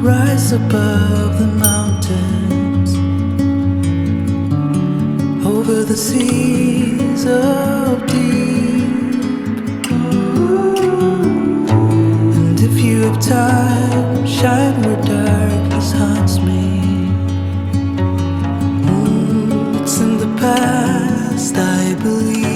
rise above the mountains, over the seas of deep. And if you have time, shine where darkness haunts me. It's in the past, I believe.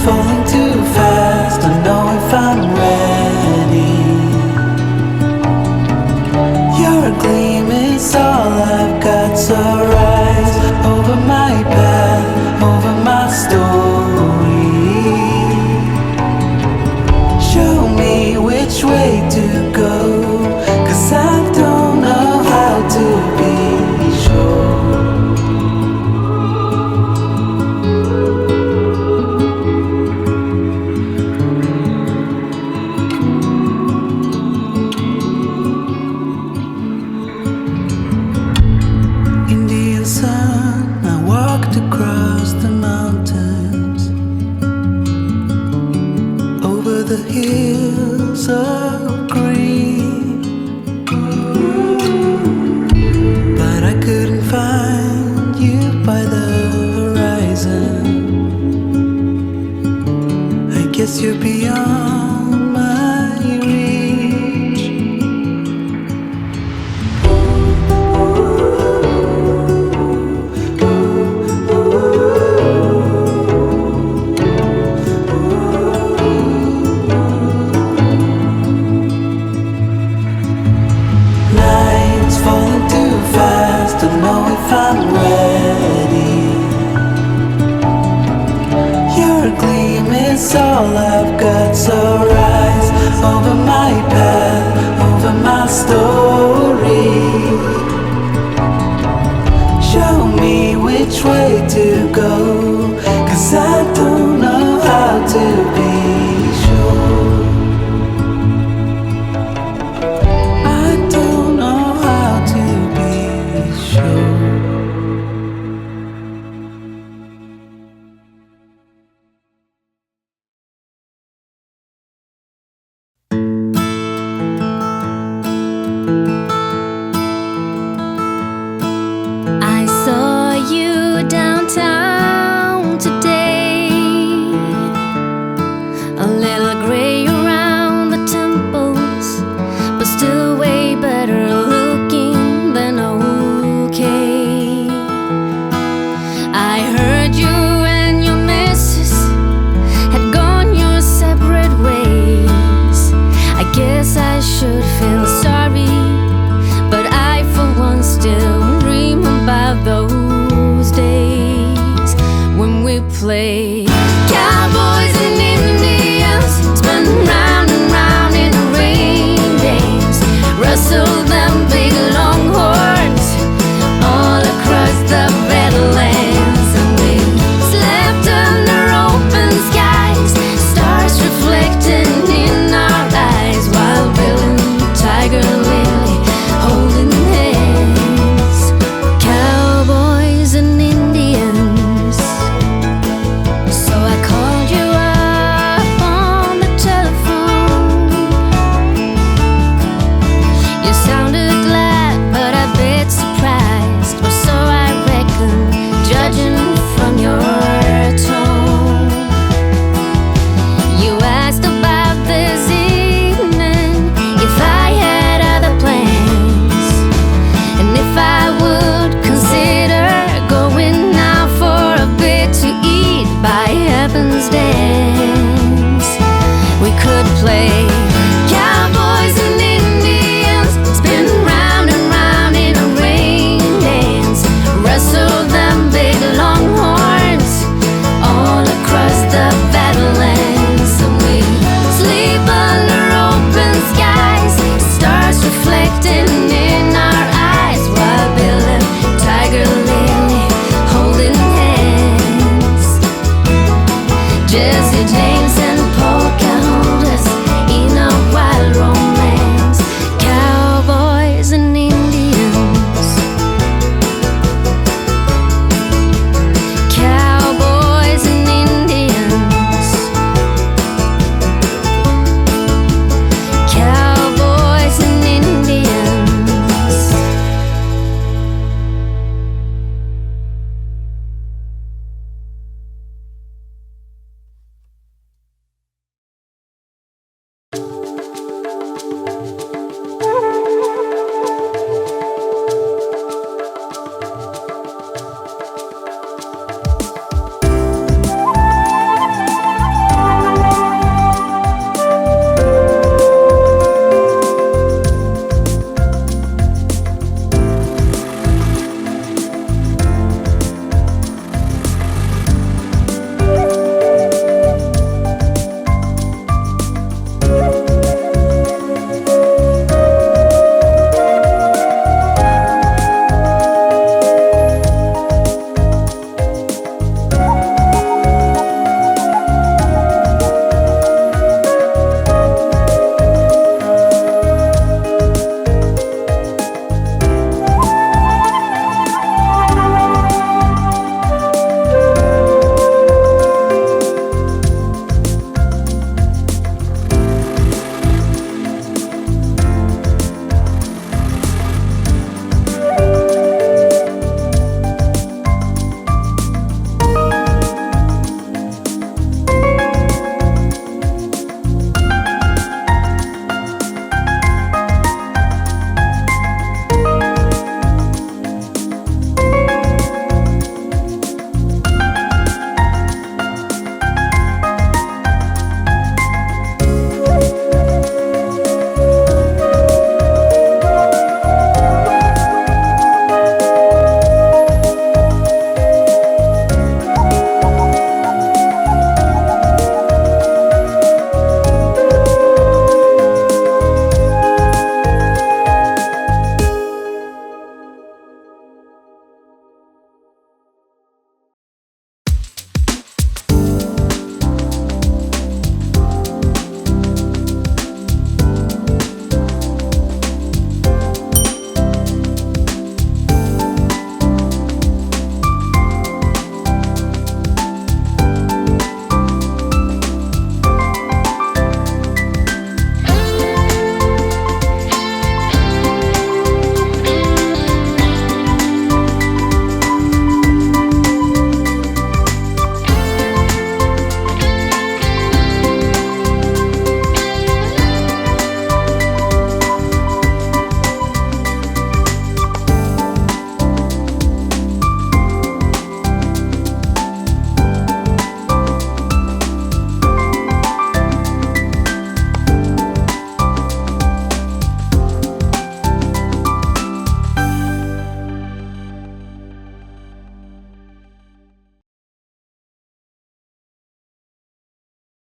Falling too fast, I know if I'm ready. Your gleam is all I've got, so rise over my path, over my story. Show me which way to go, 'cause I don't know how to be sure. The hills of green, but I couldn't find you by the horizon. I guess you're beyond my reach. I'm ready. Your gleam is all I've got, so rise over my path, over my story. Show me which way to go, 'cause I don't know how to be sure. I don't know how to be sure. Play cowboys and Indians, spun round and round in the rain days, rustle them big longhorns all across the Badlands, and we slept under open skies, stars reflecting in our eyes, while Bill and Tiger Lily holding hands. Cowboys and Indians. So I called you up on the telephone. You sounded glad, but a bit surprised, or so I reckon, judging from your tone. You asked about this evening, if I had other plans, and if I would consider going out for a bit to eat by Heaven's dance. We could play